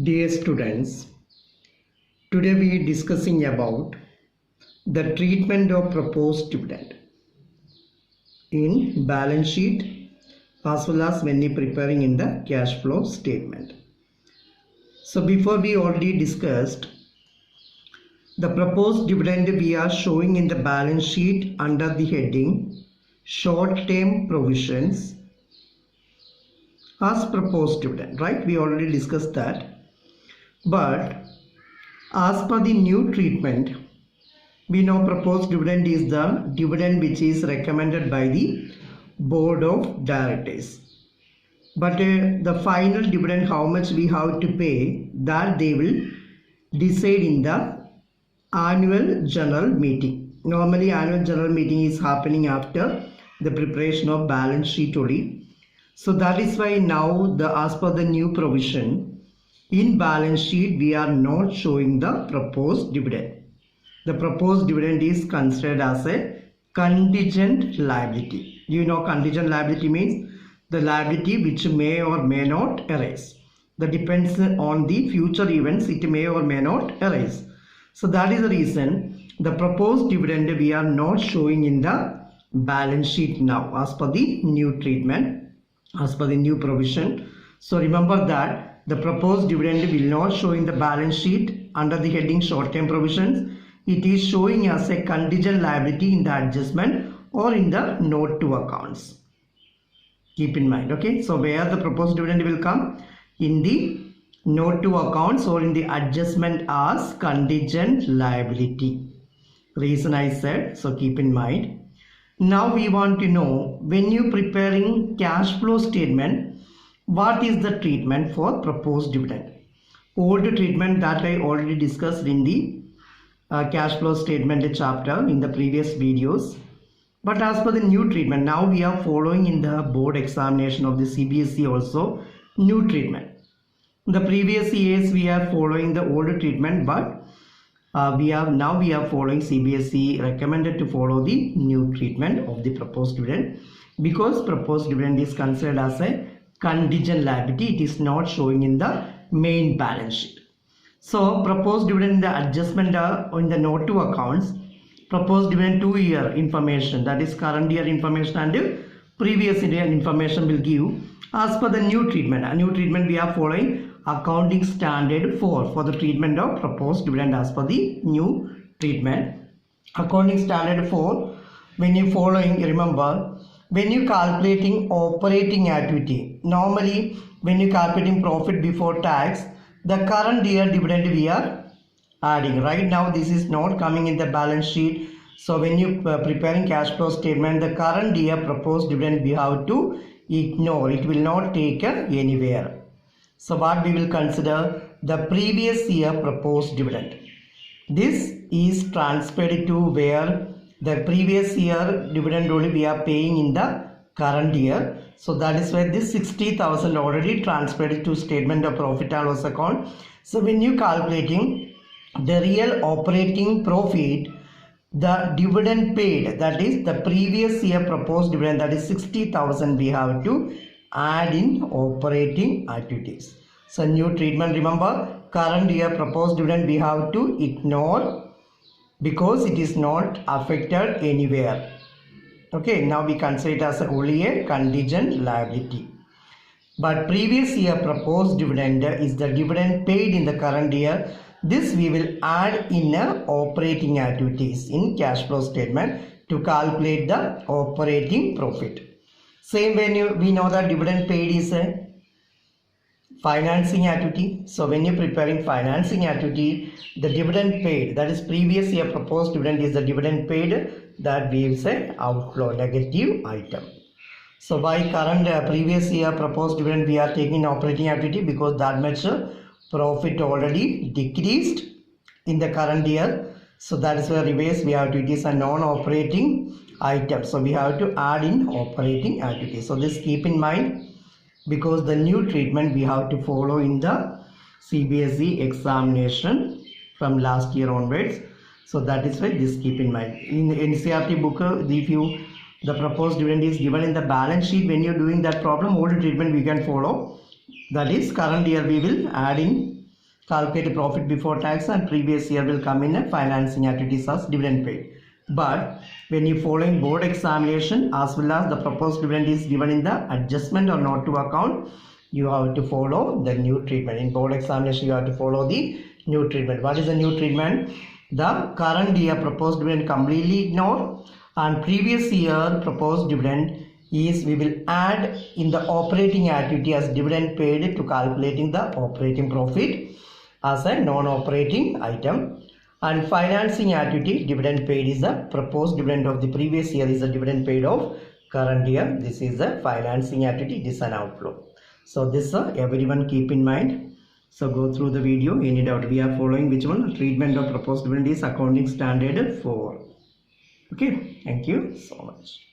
Dear students, today we are discussing about the treatment of proposed dividend in balance sheet as well as when you preparing in the cash flow statement. So before we already discussed the proposed dividend we are showing in the balance sheet under the heading short-term provisions as proposed dividend, right? We already discussed that. But as per the new treatment, we know proposed dividend is the dividend which is recommended by the board of directors. But the final dividend, how much we have to pay, that they will decide in the annual general meeting. Normally annual general meeting is happening after the preparation of balance sheet only. So that is why now as per the new provision, in balance sheet we are not showing the proposed dividend. The proposed dividend is considered as a contingent liability. You know contingent liability means the liability which may or may not arise. That depends on the future events, it may or may not arise. So that is the reason the proposed dividend we are not showing in the balance sheet now as per the new treatment, as per the new provision. So remember that the proposed dividend will not show in the balance sheet under the heading short-term provisions. It is showing as a contingent liability in the adjustment or in the note to accounts. Keep in mind, okay? So where the proposed dividend will come? In the note to accounts or in the adjustment as contingent liability. Reason I said, so keep in mind. Now we want to know, when you preparing cash flow statement, what is the treatment for proposed dividend? Old treatment that I already discussed in the cash flow statement chapter in the previous videos. But as per the new treatment, now we are following in the board examination of the CBSE also new treatment. The previous years we are following the old treatment, but we are following CBSE recommended to follow the new treatment of the proposed dividend, because proposed dividend is considered as a contingent liability. It is not showing in the main balance sheet. So proposed dividend in the adjustment in the note to accounts, proposed dividend 2-year information, that is current year information and previous year information will give as per the new treatment. A new treatment we are following accounting standard 4 for the treatment of proposed dividend as per the new treatment. Accounting standard 4, when you following, remember, when you calculating operating activity, normally when you calculating profit before tax, the current year dividend we are adding. Right now this is not coming in the balance sheet. So when you preparing cash flow statement, the current year proposed dividend we have to ignore. It will not take anywhere. So what we will consider, the previous year proposed dividend. This is transferred to where the previous year dividend only we are paying in the current year. So that is why this 60,000 already transferred to statement of profit and loss account. So when you calculating the real operating profit, the dividend paid, that is the previous year proposed dividend, that is 60,000 we have to add in operating activities. So new treatment, remember, current year proposed dividend we have to ignore because it is not affected anywhere. Okay, now we consider it as only a contingent liability. But previous year proposed dividend is the dividend paid in the current year. This we will add in operating activities in cash flow statement to calculate the operating profit. Same when we know that dividend paid is a financing activity. So when you preparing financing activity, the dividend paid, that is previous year proposed dividend is the dividend paid, that gives a outflow, negative item. So by current previous year proposed dividend we are taking operating activity because that much profit already decreased in the current year. So that is where reverse we have to, it is a non-operating item. So we have to add in operating activity. So this keep in mind, because the new treatment we have to follow in the CBSE examination from last year onwards. So that is why this keep in mind. In the NCERT book, if you the proposed dividend is given in the balance sheet, when you're doing that problem, old treatment we can follow. That is current year we will add in calculate profit before tax, and previous year will come in financing activities as dividend paid. But when you following board examination as well as the proposed dividend is given in the adjustment or note to account, you have to follow the new treatment. In board examination you have to follow the new treatment. What is the new treatment? The current year proposed dividend completely ignored, and previous year proposed dividend is we will add in the operating activity as dividend paid to calculating the operating profit as a non-operating item. And financing activity, dividend paid is the proposed dividend of the previous year is the dividend paid of current year. This is the financing activity. This is an outflow. So this everyone keep in mind. So go through the video. Any doubt? We are following which one? Treatment of proposed dividend is accounting standard 4. Okay. Thank you so much.